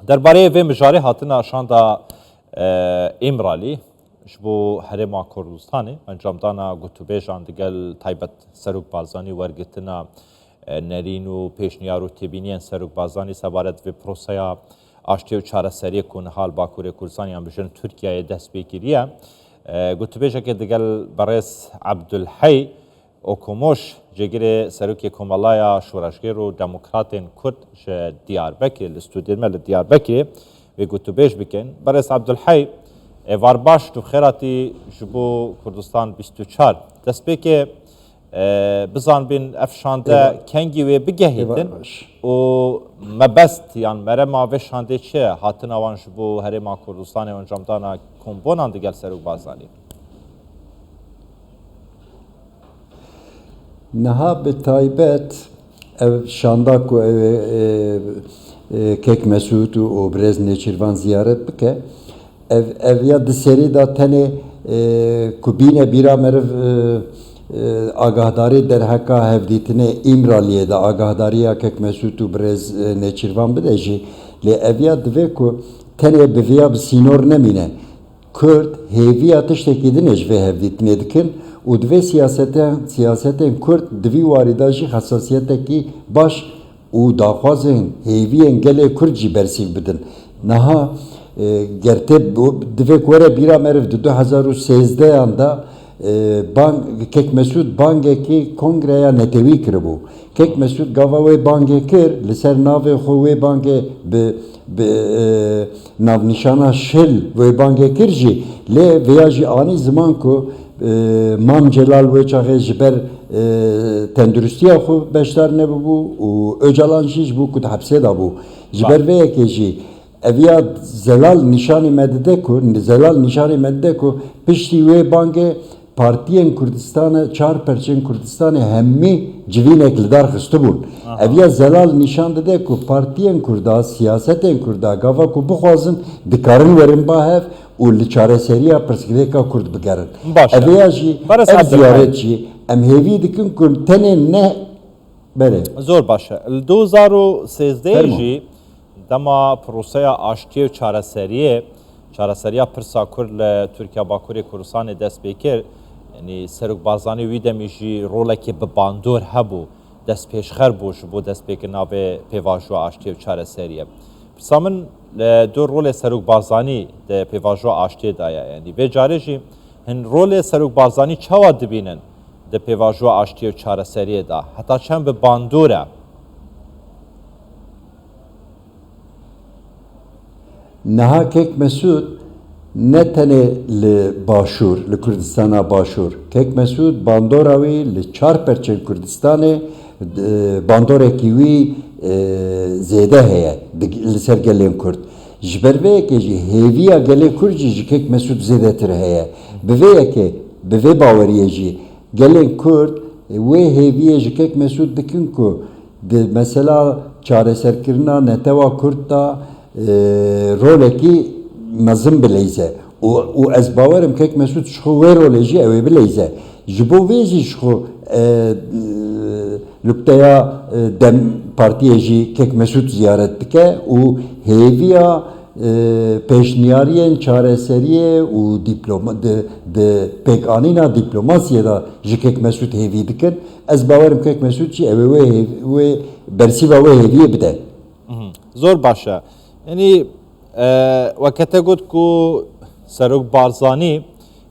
درباره و مجاری هاتنا شاندا امرالی شبو حرم کردستان انجام دانا گوتوبه جاندگل تایبت سروک بازانی ورگتنا نرین و پیشنیار و تبینین سروک بازانی سوارد و پروسیا آشتی و چاره سری کن حال باکوری کردستان هم بجن ترکیه دست بگیریه گوتوبه جا که دگل برس عبدالحی اوکوموش جگری سروکی کمالایا شورشگر و دموکراتین کرد دیاربکر لستودیرمه لدیاربکر و گوتوبهش بکن برس عبدالحی وارباش تو خیراتی جبو کردستان 24 دست بکه بزن بین افشانده کنگی و بگهیدن و مبست یان مرما و شانده چه هاتن آوان جبو هرما کردستان انجام دانا کمبونان دیگر سروک بازانی نها به تایبت شاندا کو کک مسعود و برز نچیروان زیارت بکه evya diseri da tene kubine bira merv agahdari derhaka hevditine İmraliye da agahdariya kek mesutu brez neçirvan bideji le evya dve ku tene beviya sinor nemine Kürt heviya tiştekidin ejve hevditine dikin u dve siyaseten Kürt dvi varidajı hassasiyeteki baş u daxwazên hêviyên gelê Kurd jî bersiv bidin. Niha gerte divê were bîra meriv di 2013 da Kek Mesûd bangekî kongreya netewî kiribû. Kek Mesûd gava wê bangê kir li ser navê xwe wê bangê bi navnîşana şil wê bangê kir jî lê vêya jî anî ziman ku Mam Celal wê çaxê ji ber tenduristiya xwe beşdar nebûbû û Öcalan jî ji bo ku di hepsê da bû. Ji ber vê yekê jî eviya zelal nîşanê me dide ku zelal nîşanê me dide ku piştî wê bangê partiyên Kurdistanê çar perçên Kurdistanê hemî civînek li dar xistibûn. Eviya zelal nîşan dide ku partiyên Kurda, siyasetên Kurda gava ku bixwazin dikarin werin bahev û li çareseriya pirsgirêka Kurd bigerin. Eviya jî ev ziyaret jî em hêvî dikin ku tenê ne bere. Zor baş e. Li 2013 jî dema proseya aştiye û çareseriya pirsa Kurd li Tirkiye Bakurê Kurdistanê dest pê kir. Yani serokbazanî wî demî jî rolekê bi bandor hebû destpêşxer bû ji bo destpêkirina vê pêvajoya aştiye û çareseriyê. Pirsa min du rolê serokbazanî di pêvajoya aştiyê da ye. Yani vê carê jî hin rolê serokbazanî çawa dibînin di pêvajoya aştiye û çareseriyê da heta çend bi bandor e. Niha Kek Mesûd ne tenê li Başûr, li Kurdistana Başûr. Kek Mesûd bandora wî li çar perçên Kurdistanê bandorekî wî zêde heye li ser gelên Kurd. Ji ber vê yekê jî hêviya gelê Kurd jî ji Kek Mesûd zêdetir heye. Bi vê yekê, bi vê baweriyê jî gelên Kurd wê hêviyê ji Kek Mesûd dikin ku mesela çareserkirina neteva Kurd da rolekî mezin bileyze û ez bawerim Kek Mesûd ji xwe wê rolê jî ew ê bileyze. Ji bo wê jî ji xwe nukteya dem partiyê jî Kek Mesûd ziyaret dike û hêviya pêşniyariyên çareseriyê û di pêkanîna dîplomasiyê da ji Kek Mesûd hêvî dikin. Ez bawerim Kek Mesûd jî ew ê wê bersîva wê hêviyê bide. Zor baş e. Yani وەکەتە گوت ku Serok Barzanî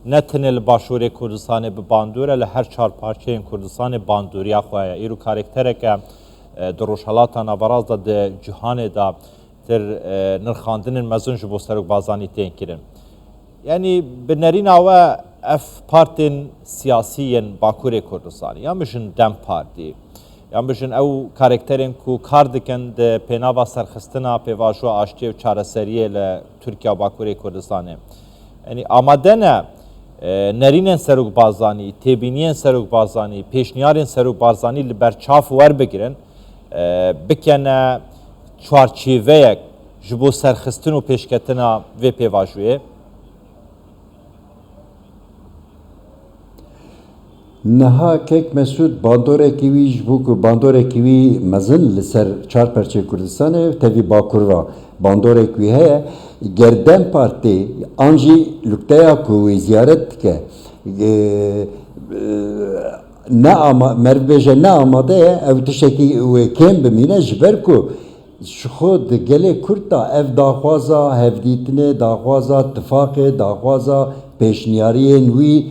ne tenê li Başûrê Kurdistanê bi bandore li her çar parçeyên Kurdistanê bandoriya xwe ye. Îro karaktereke di rojhelata navaraz da di cîhanê da tir nirxandinên mezin ji bo Serok Barzanî tên kirin. Yani bi nerîna we ev partên siyasî yên Bakurê Kurdistanê yan bijin Dem Partî yan bijin ew karakterên ku kar dikin di pênava serxistina pêvajoya aştiye û çareseriyê li Tirkiye Bakurê Kurdistanê. Yani amade ne nerînên serokbazanî, têbîniyên serokbazanî, pêşniyarên serokbazanî li ber çav werbigirin bikene çarçîveyek ji bo serxistin û pêşketina vê pêvajoyê. Neha kek Mesut bandorekî wî ji bo ku bandorekî wî mezin li ser Çarperçê Kurdistanê tevî Bakurva bandorek wî heye Gerdem Partî an jî lukteya ku wî ziyaret dike ne ama merveje ne amade ye ev tiştekî wê kêm bimîne ji ber ku ji xwe di gelê Kurd da ev daxwaza hevdîtinê daxwaza tifaqê daxwaza pêşniyariyên wî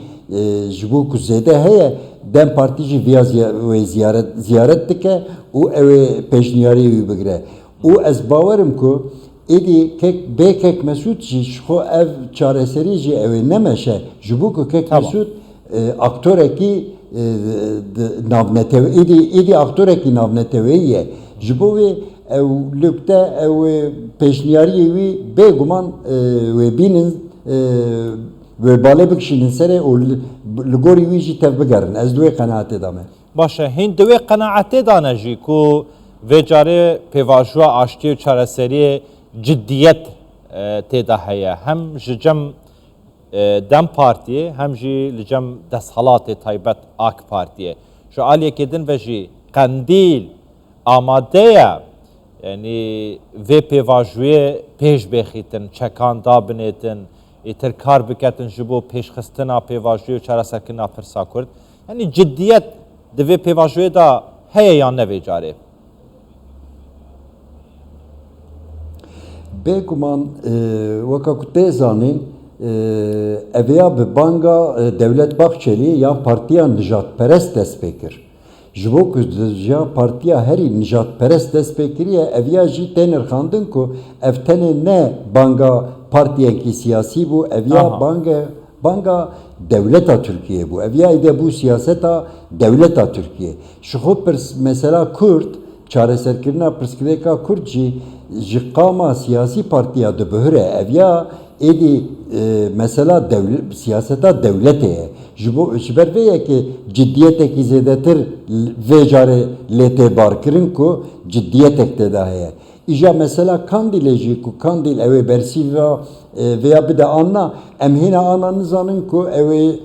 ji bo ku zêde heye Dem Partî jî vêya wê ziyaret dike û ew ê pêşniyariyê wî bigire û ez bawerim ku êdî bê kek Mesut jî ji xwe ev çareserî jî ew ê nemeşe ji bo ku kek Mesut aktorekî navnetewî êdî aktorekî navnetewî ye ji bo wê ew lükte ew pêşniyariyê wî bêguman wê bînin wê balê bikişînin serê û li gorî wî jî tev bigerin ez duê qenaetê dame باشه هین دوی قناعتی دانه جی کو وجاره پیواژوا آشتی و چارەسەری جدیت تێدا هەیە هەم ji cem Dem Partiye hem jî li cem desthilatê taybet AK Partiye ji aliyekê din ve jî qendîl amade ye yani vê pêvajiyê pêş bêxîtin çekan dabinêtin êtir kar biketin ji bo pêşxistina pêvajiyê û çareserkirina pirsa Kurd yani ciddiyet di vê pêvajiyê da heye yan ne vê carê bêguman weka ku tê zanîn eviya bi banga Devlet Bahçeli ya partiya nijadperest dest pê kir ji bo ku ya partiya herî nijadperest dest pê kiriye eviya jî tê nirxandin ku ev tenê ne banga partiyekî siyasî bû eviya banga devleta Türkiye bû eviya êde bû siyaseta devleta Türkiye ji xwe mesela Kurd çareserkirina pirsgirêka Kurd jî ji qama siyasî partiya dibihire eviya êdî mesela siyaseta devletê ye ji ber vê yekê ciddiyetekî zêdetir vê carê lê tê barkirin ku ciddiyetek tê de heye îja mesela Kandîlê jî ku Kandîl ew ê bersîva vêya bide anna em hêne ana nizanin ku ew ê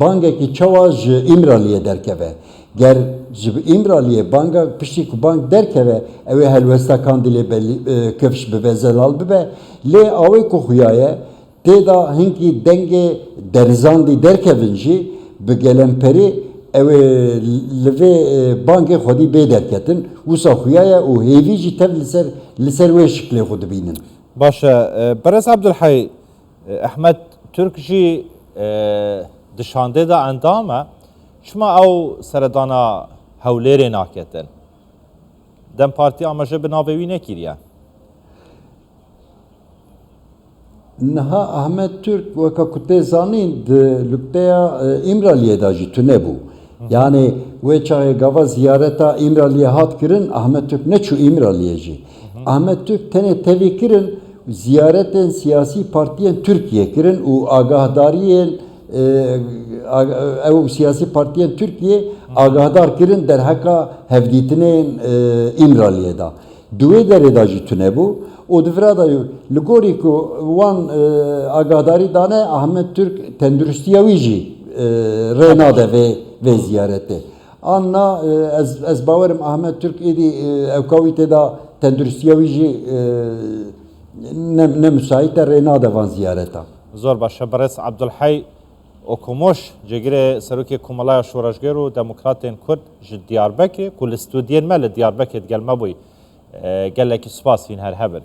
bangekî çawa ji İmraliyê derkeve ger ji İmraliyê banga piştî ku bang derkeve ew ê helwesta Kandîlê kevş bibe zelal bibe lê awê ku xuya ye tê da hinkî dengê derizandî derkevin jî bi gelemperî ew ê li vê bangê xwedî bê derketin wisa xuya ye û hêvî jî tev li ser wê şiklê xwe dibînin باشه برز عبدالحی احمد ترک جی دشانده دا اندامه شما او سردانا هولیر ناکتن Dem Parti amacı binavevi nekiriye Niha Ahmet Türk weka ku tê zanîn di lukteya İmraliyê da jî tune bû yani wê çaxê gava ziyareta İmraliyê hat kirin Ahmet Türk neçû İmraliyê jî Ahmet Türk tenê tevî kirin ziyaretên siyasî partiyên Türkiye kirin û agahdariyên ew siyasî partiyên Türkiye agahdar kirin derheka hevdîtinên İmraliyê da duwê derê da jî tune bû û divra da li gorî ku wan agadarî dane Ahmet Türk tenduristiya wî jî rê nade vê ziyaretê anna ez bawerim Ahmet Türk êdî evka wî tê da tenduristiya wî jî ne müsait e rê nade van ziyareta zor başa برز عبدالحی اوکوموش جگره سروکی کومالای شورشگر و دموکراتین کرد ji Diyarbakır ku li studiyên me li Diyarbakır gelme bûy gelekî spas vîn her hebin